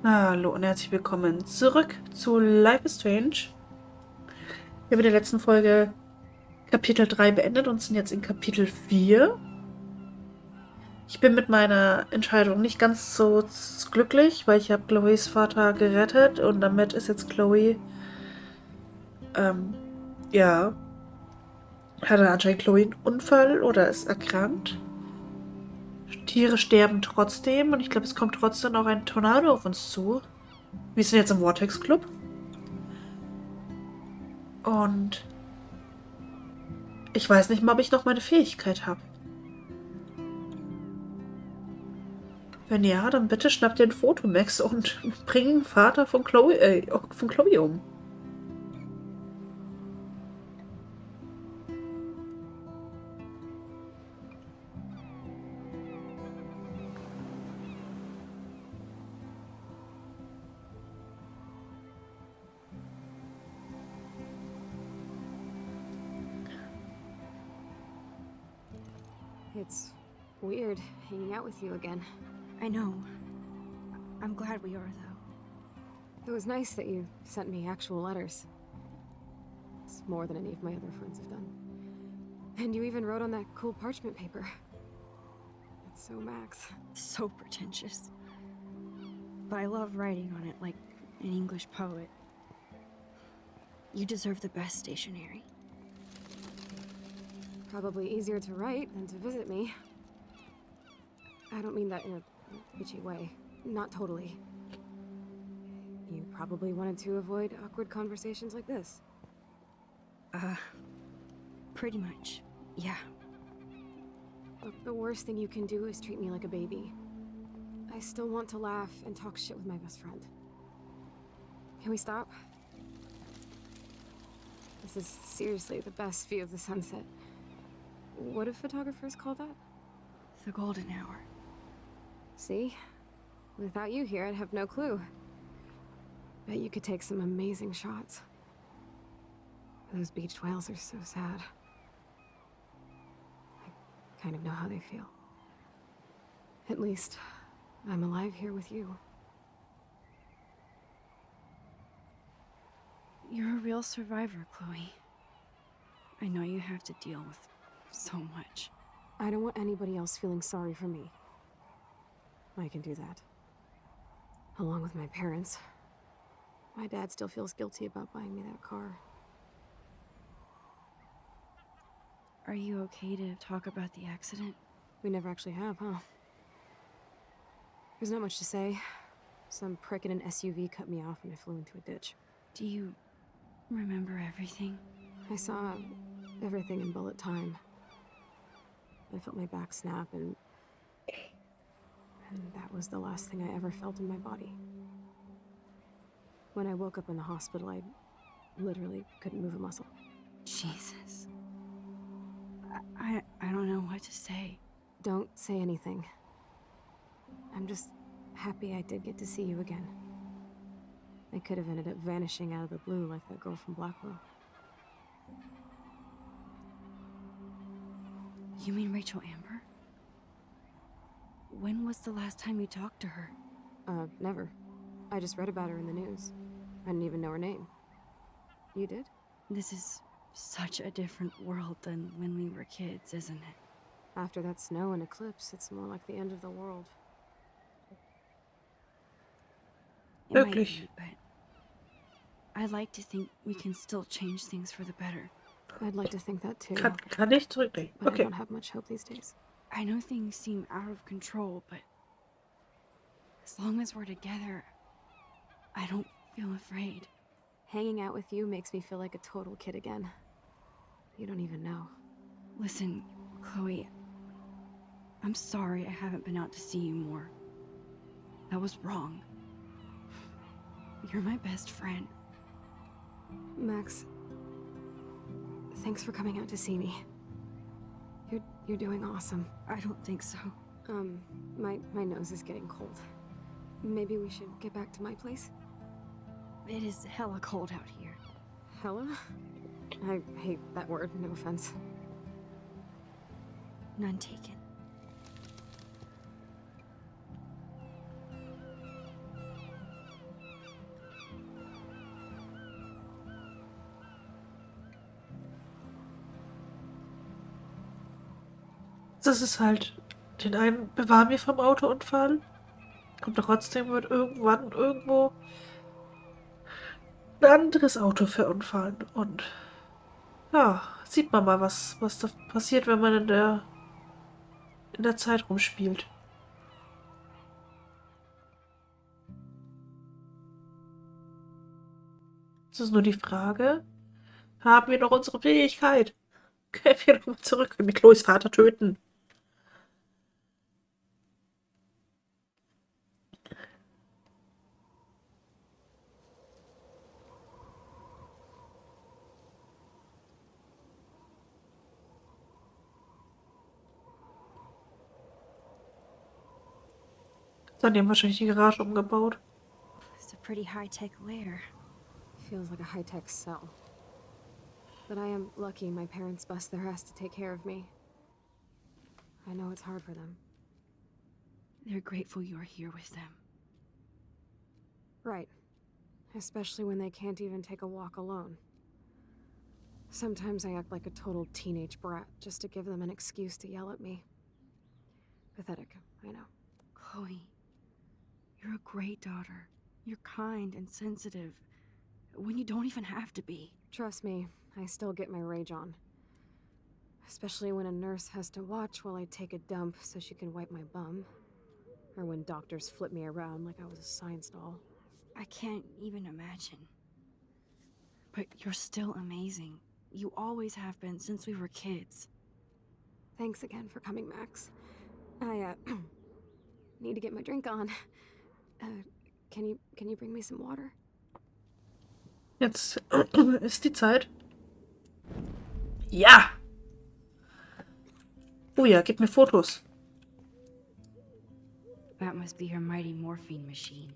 Hallo und herzlich willkommen zurück zu Life is Strange. Wir haben in der letzten Folge Kapitel 3 beendet und sind jetzt in Kapitel 4. Ich bin mit meiner Entscheidung nicht ganz so glücklich, weil ich habe Chloes Vater gerettet und damit ist jetzt Chloe, ja, hatte anscheinend Chloe einen Unfall oder ist erkrankt. Tiere sterben trotzdem und ich glaube, es kommt trotzdem noch ein Tornado auf uns zu. Wir sind jetzt im Vortex Club und ich weiß nicht mal, ob ich noch meine Fähigkeit habe. Wenn ja, dann bitte schnapp dir ein Foto, Max, und bring den Vater von Chloe um. It's weird hanging out with you again. I know. I'm glad we are, though. It was nice that you sent me actual letters. It's more than any of my other friends have done. And you even wrote on that cool parchment paper. It's so Max. So pretentious. But I love writing on it like an English poet. You deserve the best stationery. Probably easier to write than to visit me. I don't mean that in a bitchy way. Not totally. You probably wanted to avoid awkward conversations like this. Pretty much, yeah. Look, the worst thing you can do is treat me like a baby. I still want to laugh and talk shit with my best friend. Can we stop? This is seriously the best view of the sunset. What do photographers call that? The golden hour. See? Without you here, I'd have no clue. Bet you could take some amazing shots. Those beached whales are so sad. I kind of know how they feel. At least, I'm alive here with you. You're a real survivor, Chloe. I know you have to deal with so much. I don't want anybody else feeling sorry for me. I can do that. Along with my parents. My dad still feels guilty about buying me that car. Are you okay to talk about the accident? We never actually have, huh? There's not much to say. Some prick in an SUV cut me off and I flew into a ditch. Do you remember everything? I saw everything in bullet time. I felt my back snap and that was the last thing I ever felt in my body. When I woke up in the hospital, I literally couldn't move a muscle. Jesus. I don't know what to say. Don't say anything. I'm just happy I did get to see you again. I could have ended up vanishing out of the blue like that girl from Blackwell. You mean Rachel Amber? When was the last time you talked to her? Never. I just read about her in the news. I didn't even know her name. You did? This is such a different world than when we were kids, isn't it? After that snow and eclipse, it's more like the end of the world. It might Wirklich. be, but I'd like to think we can still change things for the better. I'd like to think that too. Kann ich zurückdrehen. But I Okay. don't have much hope these days. I know things seem out of control, but as long as we're together, I don't feel afraid. Hanging out with you makes me feel like a total kid again. You don't even know. Listen, Chloe, I'm sorry I haven't been out to see you more. That was wrong. You're my best friend. Max, thanks for coming out to see me. You're doing awesome. I don't think so. My nose is getting cold. Maybe we should get back to my place? It is hella cold out here. Hella? I hate that word, no offense. None taken. Das ist halt, den einen bewahren wir vom Autounfall und trotzdem wird irgendwann irgendwo ein anderes Auto verunfallen. Und ja, sieht man mal, was da passiert, wenn man in der Zeit rumspielt. Es ist nur die Frage, haben wir noch unsere Fähigkeit? Können wir nochmal zurück, wenn wir Chloes Vater töten? Dann haben wahrscheinlich die Garage umgebaut. It's a pretty high-tech lair. Feels like a high-tech cell. But I am lucky my parents bust their ass to take care of me. I know it's hard for them. They're grateful you're here with them. Right. Especially when they can't even take a walk alone. Sometimes I act like a total teenage brat just to give them an excuse to yell at me. Pathetic, I know. Chloe, you're a great daughter. You're kind and sensitive when you don't even have to be. Trust me, I still get my rage on. Especially when a nurse has to watch while I take a dump so she can wipe my bum. Or when doctors flip me around like I was a science doll. I can't even imagine. But you're still amazing. You always have been since we were kids. Thanks again for coming, Max. I, need to get my drink on. Can you bring me some water? Jetzt ist die Zeit. Ja! Oh ja, gib mir Fotos. That must be her mighty morphine machine.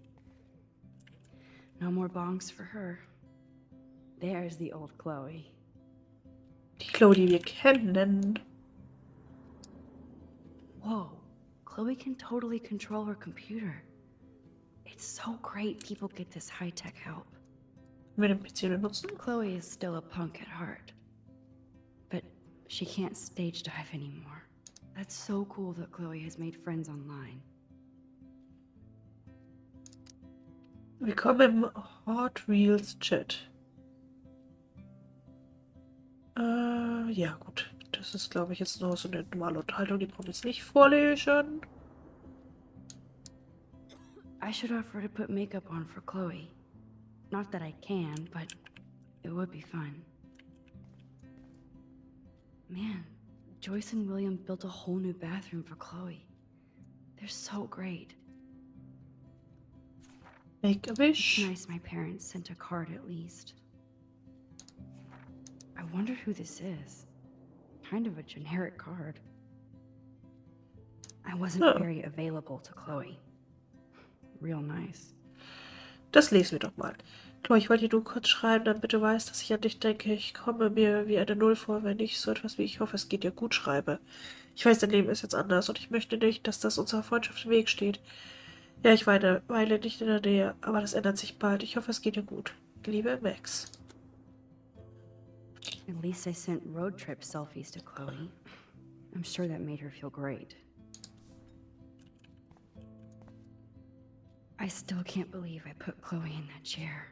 No more bongs for her. There's the old Chloe. Die Chloe, die wir kennen. Whoa, Chloe can totally control her computer. It's so great people get this high-tech help. Mit dem PC benutzen. Chloe is still a punk at heart. But she can't stage dive anymore. That's so cool that Chloe has made friends online. Willkommen im Hot Wheels Chat. Ja gut. Das ist, glaube ich, jetzt nur so eine normale Unterhaltung. Die brauchen wir jetzt nicht vorlesen. I should offer to put makeup on for Chloe. Not that I can, but it would be fun. Man, Joyce and William built a whole new bathroom for Chloe. They're so great. Make a It's wish. nice my parents sent a card at least. I wonder who this is. Kind of a generic card. I wasn't Oh. very available to Chloe. Real nice. Das lesen wir doch mal. Chloe, ich wollte dir nur kurz schreiben, damit du weißt, dass ich an dich denke. Ich komme mir wie eine Null vor, wenn ich so etwas wie ich hoffe, es geht dir gut schreibe. Ich weiß, dein Leben ist jetzt anders und ich möchte nicht, dass das unserer Freundschaft im Weg steht. Ja, ich weile nicht in der Nähe, aber das ändert sich bald. Ich hoffe, es geht dir gut. Liebe Max. At least I sent road trip selfies to Chloe. I'm sure that made her feel great. I still can't believe I put Chloe in that chair.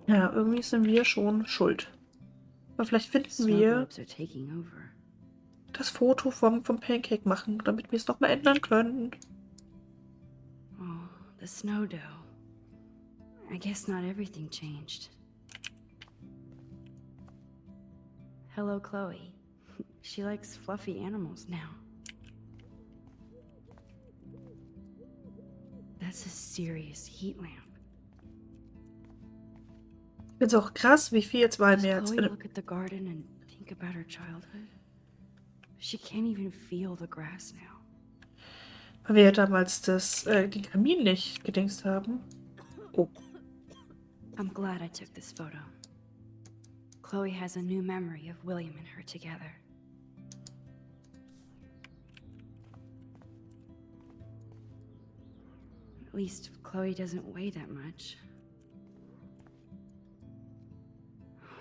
Ja, irgendwie sind wir schon schuld. Aber vielleicht finden Snow wir globes are taking over. das Foto vom Pancake machen, damit wir es nochmal ändern können. Oh, the snow dough. I guess not everything changed. Hello, Chloe. She likes fluffy animals now. That's a serious heat lamp. Ich finde es auch krass, wie viel jetzt war im Does März. Chloe look at the garden and think about her childhood? She can't even feel the grass now. Weil wir ja damals den Kamin nicht gedingst haben. Oh. I'm glad I took this photo. Chloe has a new memory of William and her together. least Chloe doesn't weigh that much.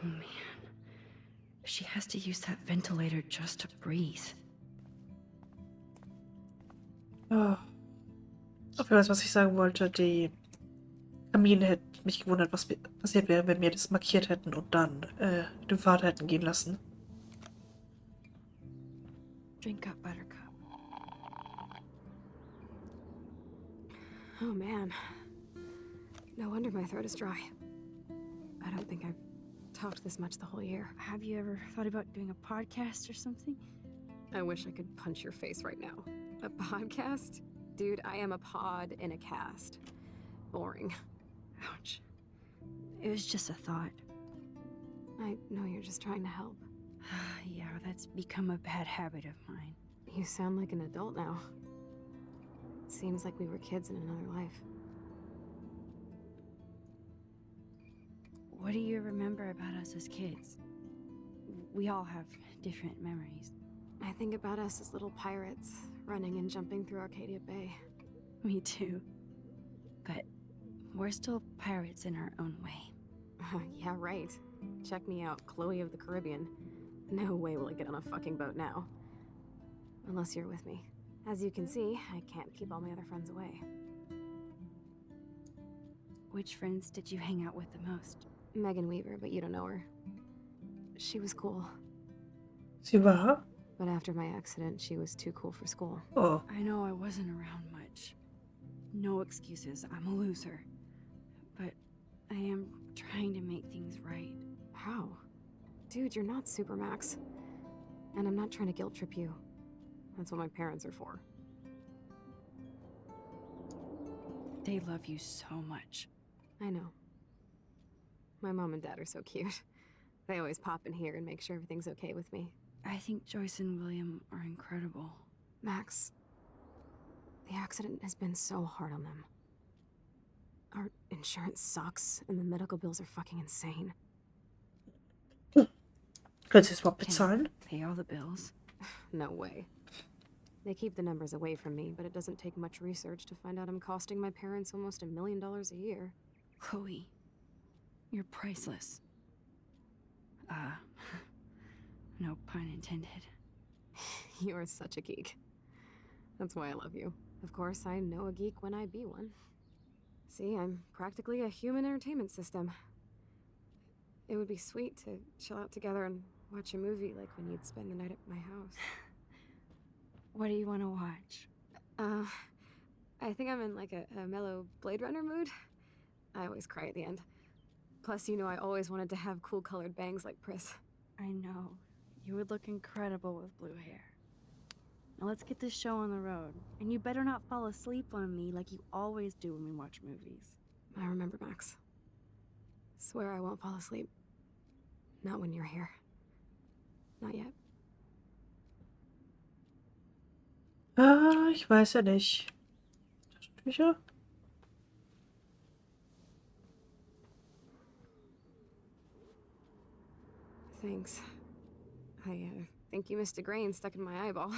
Oh man. She has to use that ventilator just to breathe. Oh. Auf jeden Fall, was ich sagen wollte, die Kamine hätte mich gewundert, was passiert wäre, wenn wir das markiert hätten und dann den Vater hätten gehen lassen. Drink up, Buttercup. Oh man. No wonder my throat is dry. I don't think I've talked this much the whole year. Have you ever thought about doing a podcast or something? I wish I could punch your face right now. A podcast? Dude, I am a pod in a cast. Boring. Ouch. It was just a thought. I know you're just trying to help. Yeah, that's become a bad habit of mine. You sound like an adult now. It seems like we were kids in another life. What do you remember about us as kids? We all have different memories. I think about us as little pirates, running and jumping through Arcadia Bay. Me too. But we're still pirates in our own way. Yeah, right. Check me out, Chloe of the Caribbean. No way will I get on a fucking boat now. Unless you're with me. As you can see, I can't keep all my other friends away. Which friends did you hang out with the most? Megan Weaver, but you don't know her. She was cool. Sie war? But after my accident, she was too cool for school. Oh. I know I wasn't around much. No excuses, I'm a loser. But I am trying to make things right. How? Dude, you're not Super Max. And I'm not trying to guilt trip you. That's what my parents are for. They love you so much. I know. My mom and dad are so cute. They always pop in here and make sure everything's okay with me. I think Joyce and William are incredible. Max, the accident has been so hard on them. Our insurance sucks, and the medical bills are fucking insane. Können Sie es überhaupt Can bezahlen? pay all the bills. No way. They keep the numbers away from me, but it doesn't take much research to find out I'm costing my parents almost $1 million a year. Chloe, you're priceless. No pun intended. You are such a geek. That's why I love you. Of course, I know a geek when I be one. See, I'm practically a human entertainment system. It would be sweet to chill out together and watch a movie like when you'd spend the night at my house. What do you want to watch? I think I'm in like a mellow Blade Runner mood. I always cry at the end. Plus, you know I always wanted to have cool colored bangs like Pris. I know. You would look incredible with blue hair. Now let's get this show on the road. And you better not fall asleep on me like you always do when we watch movies. I remember, Max. Swear I won't fall asleep. Not when you're here. Not yet. Ah, ich weiß ja nicht. Taschentücher? Thanks. I think you missed a grain stuck in my eyeball.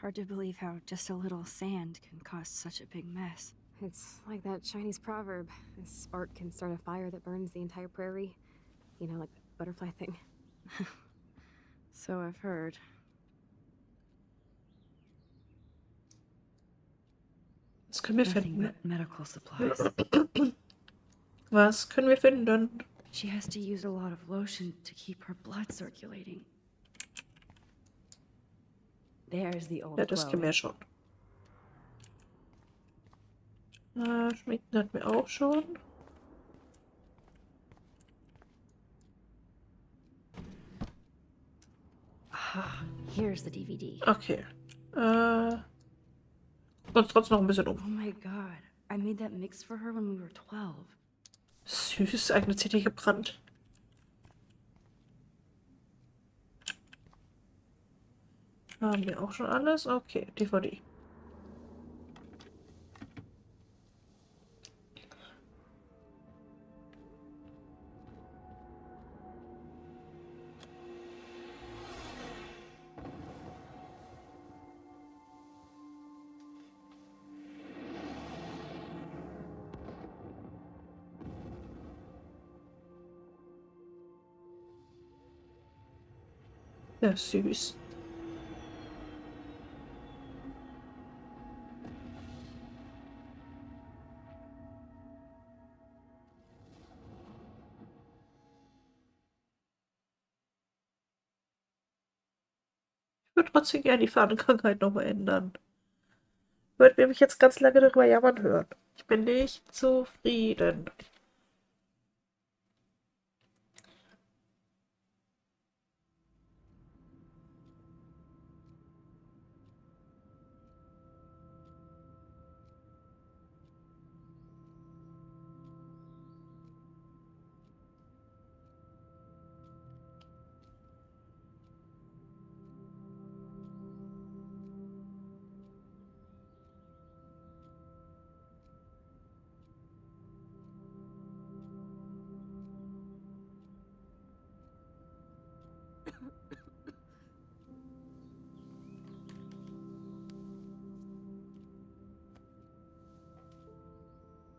Hard to believe how just a little sand can cause such a big mess. It's like that Chinese proverb. A spark can start a fire that burns the entire prairie. You know, like the butterfly thing. So I've heard. Was können wir Nothing finden? but medical supplies. Was können wir finden? She has to use a lot of lotion to keep her blood circulating. There's the old Ja, das kennen wir Chloe. schon. Schminken hatten wir auch schon. Ah, here's the DVD. Okay. Uns trotzdem noch ein bisschen Oh um. my god, I made that mix for her when we were 12. Süß, eigene CD gebrannt. Haben wir auch schon alles? Okay, DVD. Ja, süß. Ich würde trotzdem gerne die Vergangenheit nochmal ändern. Würden wir mich jetzt ganz lange darüber jammern hören. Ich bin nicht zufrieden.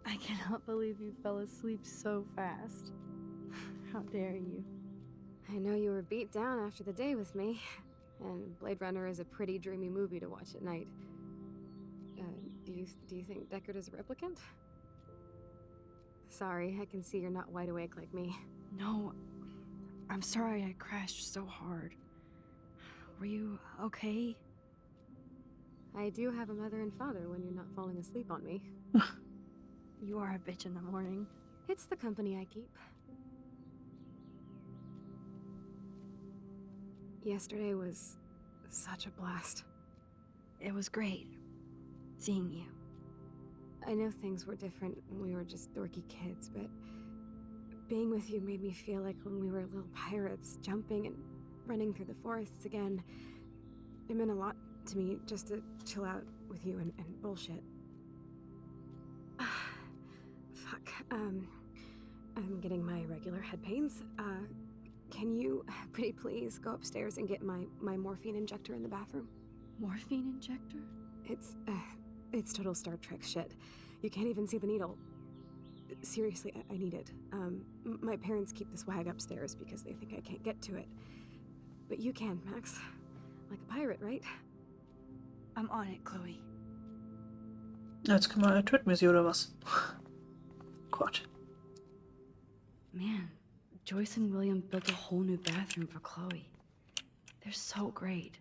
I cannot believe you fell asleep so fast. How dare you? I know you were beat down after the day with me, and Blade Runner is a pretty dreamy movie to watch at night. Do you think Deckard is a replicant? Sorry, I can see you're not wide awake like me. No, I'm sorry I crashed so hard. Were you okay? I do have a mother and father when you're not falling asleep on me. You are a bitch in the morning. It's the company I keep. Yesterday was such a blast. It was great seeing you. I know things were different when we were just dorky kids, but being with you made me feel like when we were little pirates, jumping and running through the forests again. It meant a lot to me just to chill out with you and bullshit. Fuck, I'm getting my regular head pains. Can you, pretty please, go upstairs and get my morphine injector in the bathroom? Morphine injector? It's total Star Trek shit. You can't even see the needle. Seriously, I need it. My parents keep the swag upstairs because they think I can't get to it. But you can, Max. Like a pirate, right? I'm on it, Chloe. Jetzt töten wir sie oder was? Gott. Man, Joyce and William built a whole new bathroom for Chloe. They're so great.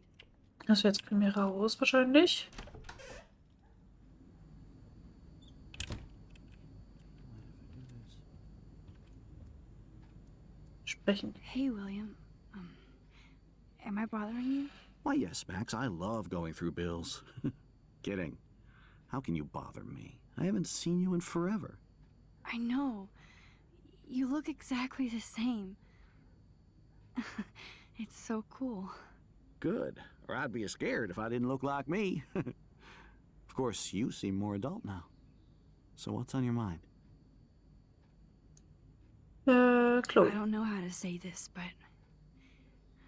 Also jetzt kriegen wir raus wahrscheinlich. Sprechen. Hey, William. Am I bothering you? Why, yes, Max. I love going through bills. Kidding. How can you bother me? I haven't seen you in forever. I know. You look exactly the same. It's so cool. Good. Or I'd be scared if I didn't look like me. Of course, you seem more adult now. So what's on your mind? Chloe. I don't know how to say this, but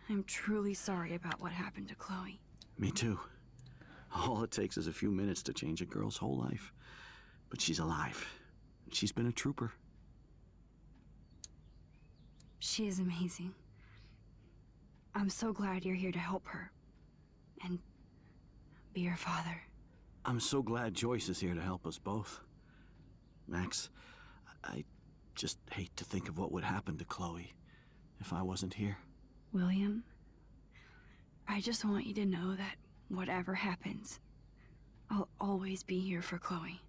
I'm truly sorry about what happened to Chloe. Me too. All it takes is a few minutes to change a girl's whole life. But she's alive. She's been a trooper. She is amazing. I'm so glad you're here to help her. And be her father. I'm so glad Joyce is here to help us both. Max, I just hate to think of what would happen to Chloe if I wasn't here. William, I just want you to know that whatever happens, I'll always be here for Chloe.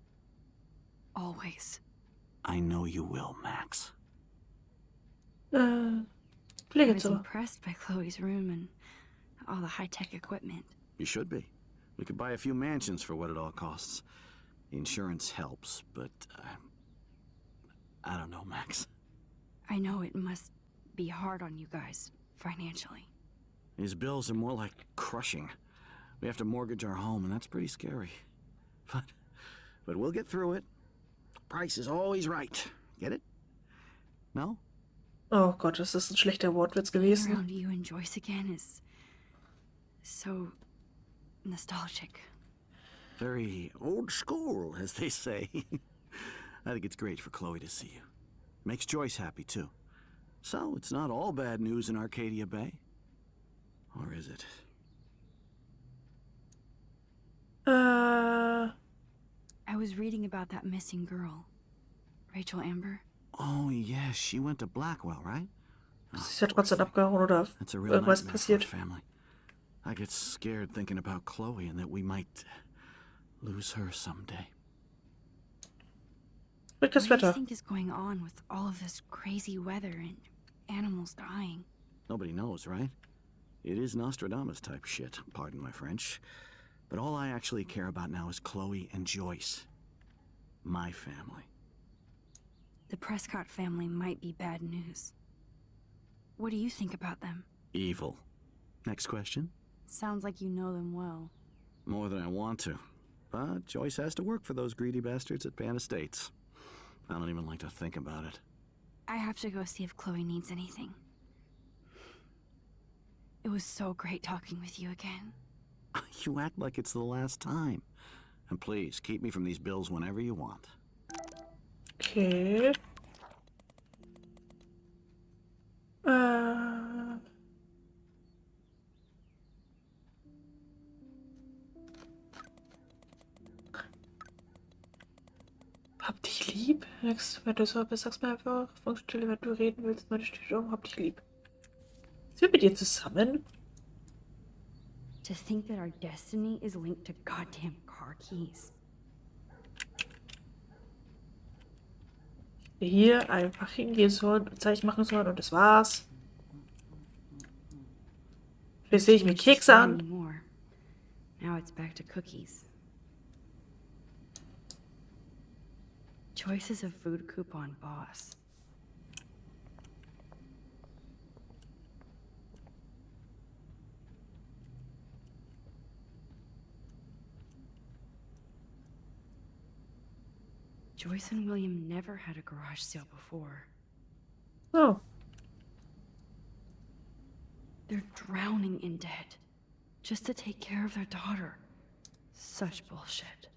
Always. I know you will, Max. I was Pflegezimmer. impressed by Chloe's room and all the high-tech equipment. You should be. We could buy a few mansions for what it all costs. Insurance helps, but I don't know, Max. I know it must be hard on you guys, financially. These bills are more like crushing. We have to mortgage our home, and that's pretty scary. But we'll get through it. Price is always right. Get it? No? Oh Gott, das ist ein schlechter Wortwitz Being gewesen. around you and Joyce again is so nostalgic. Very old school, as they say. I think it's great for Chloe to see you. Makes Joyce happy, too. So, it's not all bad news in Arcadia Bay. Or is it? I was reading about that missing girl. Rachel Amber. Oh, yeah, she went to Blackwell, right? Sie ist ja trotzdem abgehauen oder That's a real irgendwas nightmare for our passiert. family. I get scared thinking about Chloe and that we might lose her someday. Rückt das What do you Wetter. think is going on with all of this crazy weather and animals dying? Nobody knows, right? It is Nostradamus type shit, pardon my French. But all I actually care about now is Chloe and Joyce. My family. The Prescott family might be bad news. What do you think about them? Evil. Next question? Sounds like you know them well. More than I want to. But Joyce has to work for those greedy bastards at Pan Estates. I don't even like to think about it. I have to go see if Chloe needs anything. It was so great talking with you again. You act like it's the last time. And please, keep me from these bills whenever you want. Okay. Hab dich lieb. Wenn du so bist, sag's mir einfach. Funkstille, wenn du reden willst, meine Stimme, hab dich lieb. Sind wir mit dir zusammen? To think that our destiny is linked to goddamn car keys. Wir hier einfach hingehen sollen, ein Zeichen machen sollen und das war's. Jetzt sehe ich mir Kekse an. Anymore. Now it's back to cookies. Choice is a food coupon boss. Joyce and William never had a garage sale before. Oh, They're drowning in debt just to take care of their daughter. Such bullshit.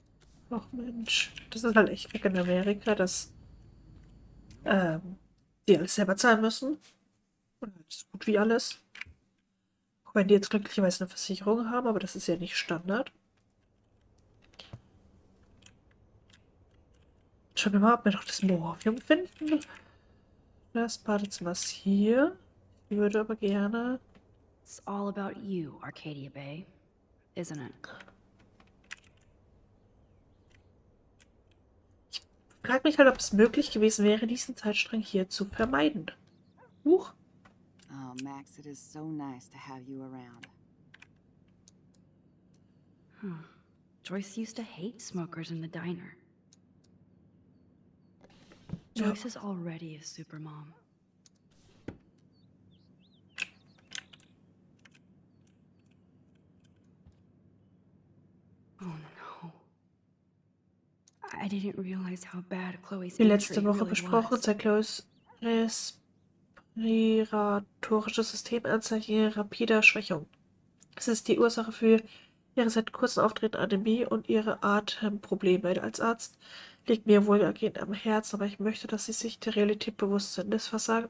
ach Mensch. Das ist halt echt weg in Amerika, dass die alles selber zahlen müssen. Oder so gut wie alles. Auch wenn die jetzt glücklicherweise eine Versicherung haben, aber das ist ja nicht Standard. Schauen wir mal, ob wir noch das Morphium finden. Das Badezimmer ist hier. Ich würde aber gerne... It's all about you, Arcadia Bay, isn't it? Ich frage mich halt, ob es möglich gewesen wäre, diesen Zeitstrang hier zu vermeiden. Huch. Oh, Max, it is so nice to have you around. Huh. Joyce used to hate smokers in the diner. Ja. Joyce is already a supermom. Oh no. I didn't realize how bad Chloe's Wie letzte injury Woche really besprochen, was. zeigt Chloes respiratorisches System Anzeichen rapider Schwächung. Es ist die Ursache für ihre seit kurzem auftretende Anämie und ihre Atemprobleme. Als Arzt liegt mir wohlergehen am Herzen, aber ich möchte, dass sie sich der Realität bewusst sind. Das Versagen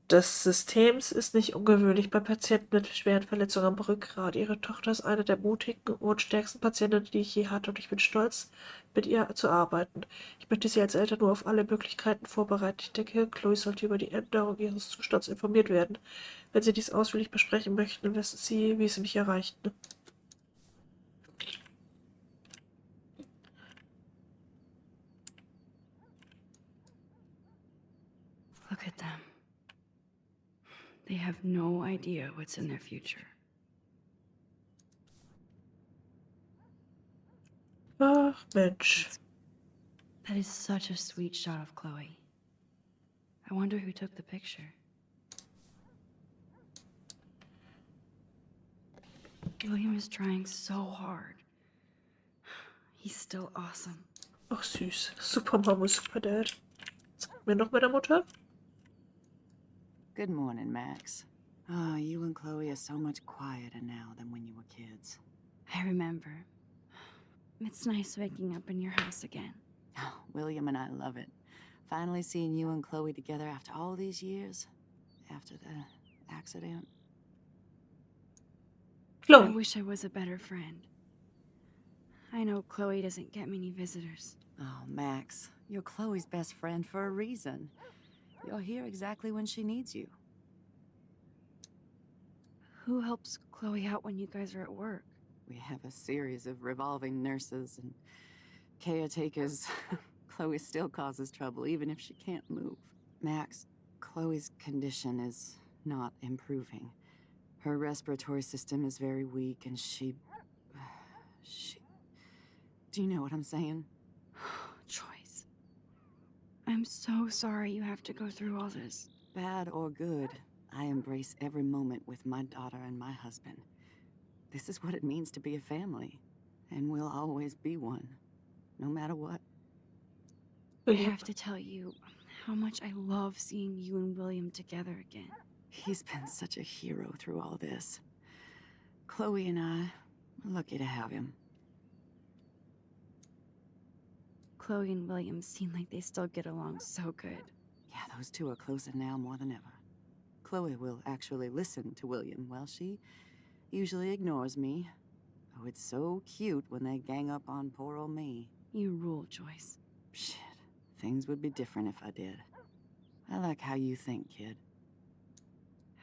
des Systems ist nicht ungewöhnlich bei Patienten mit schweren Verletzungen am Rückgrat. Ihre Tochter ist eine der mutigen und stärksten Patientinnen, die ich je hatte, und ich bin stolz, mit ihr zu arbeiten. Ich möchte Sie als Eltern nur auf alle Möglichkeiten vorbereiten. Ich denke, Chloe sollte über die Änderung ihres Zustands informiert werden. Wenn Sie dies ausführlich besprechen möchten, wissen Sie, wie Sie mich erreichen. Look at them. They have no idea what's in their future. Ach, Mensch. That is such a sweet shot of Chloe. I wonder who took the picture. William is trying so hard. He's still awesome. Ach, süß. Super Mama, super Dad. Zeig mir noch mit der Mutter. Good morning, Max. Oh, you and Chloe are so much quieter now than when you were kids. I remember. It's nice waking up in your house again. Oh, William and I love it. Finally seeing you and Chloe together after all these years. After the accident. Chloe. wish I was a better friend. I know Chloe doesn't get many visitors. Oh, Max, you're Chloe's best friend for a reason. You're here exactly when she needs you. Who helps Chloe out when you guys are at work? We have a series of revolving nurses and caretakers. Chloe still causes trouble, even if she can't move. Max, Chloe's condition is not improving. Her respiratory system is very weak, and she... Do you know what I'm saying? Joyce. I'm so sorry you have to go through all this. Bad or good, I embrace every moment with my daughter and my husband. This is what it means to be a family, and we'll always be one, no matter what. I have to tell you how much I love seeing you and William together again. He's been such a hero through all this. Chloe and I are lucky to have him. Chloe and William seem like they still get along so good. Yeah, those two are closer now more than ever. Chloe will actually listen to William, while she usually ignores me. Oh, it's so cute when they gang up on poor old me. You rule, Joyce. Shit, things would be different if I did. I like how you think, kid.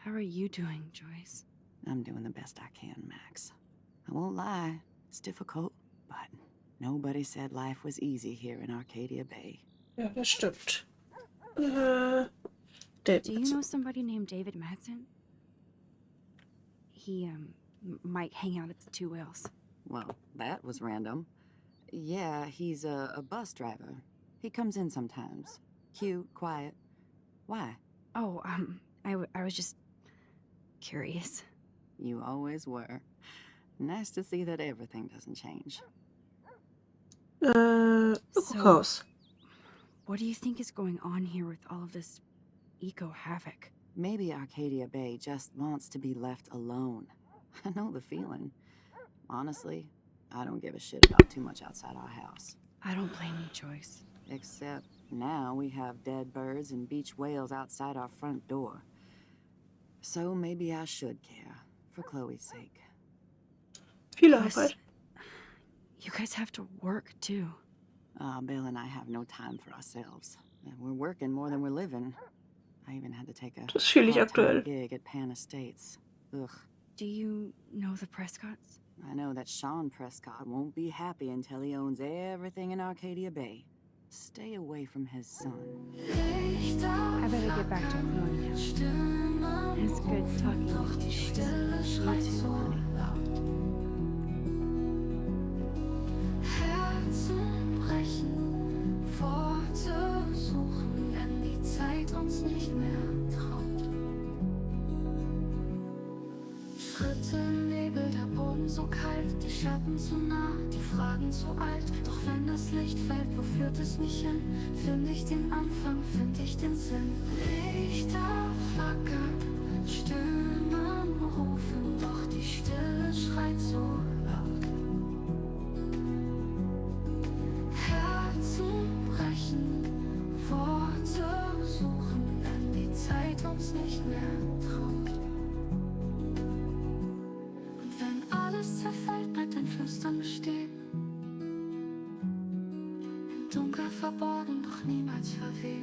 How are you doing, Joyce? I'm doing the best I can, Max. I won't lie, it's difficult, but nobody said life was easy here in Arcadia Bay. Ja, das stimmt. David. Do you know somebody named David Madsen? He, might hang out at the Two Whales. Well, that was random. Yeah, he's a bus driver. He comes in sometimes. Cute, quiet. Why? Oh, I was just curious. You always were. Nice to see that everything doesn't change. Guckhaus. What do you think is going on here with all of this eco-havoc? Maybe Arcadia Bay just wants to be left alone. I know the feeling. Honestly, I don't give a shit about too much outside our house. I don't blame you, Joyce. Except now we have dead birds and beach whales outside our front door. So maybe I should care, for Chloe's sake. Viel Plus, Arbeit. you guys have to work, too. Bill and I have no time for ourselves. We're working more than we're living. I even had to take a Das fühle ich part-time aktuell. gig at Pan Estates. Ugh. Do you know the Prescotts? I know that Sean Prescott won't be happy until he owns everything in Arcadia Bay. Stay away from his son. I better get back to Chloe now. It's good talking with you, Joyce. You too, honey. Herzen brechen, Worte suchen, wenn die Zeit uns nicht mehr traut. Schritte im Nebel, der Boden so kalt, die Schatten zu nah, die Fragen zu alt. Doch wenn das Licht fällt, wo führt es mich hin? Find ich den Anfang, find ich den Sinn. Lichter flackern, Stimmen rufen, doch die Stille schreit so laut. Herzen brechen, Worte suchen, wenn die Zeit uns nicht mehr traut. Und wenn alles zerfällt, bleibt ein Flüstern bestehen. Im Dunkel verborgen, doch niemals verweht.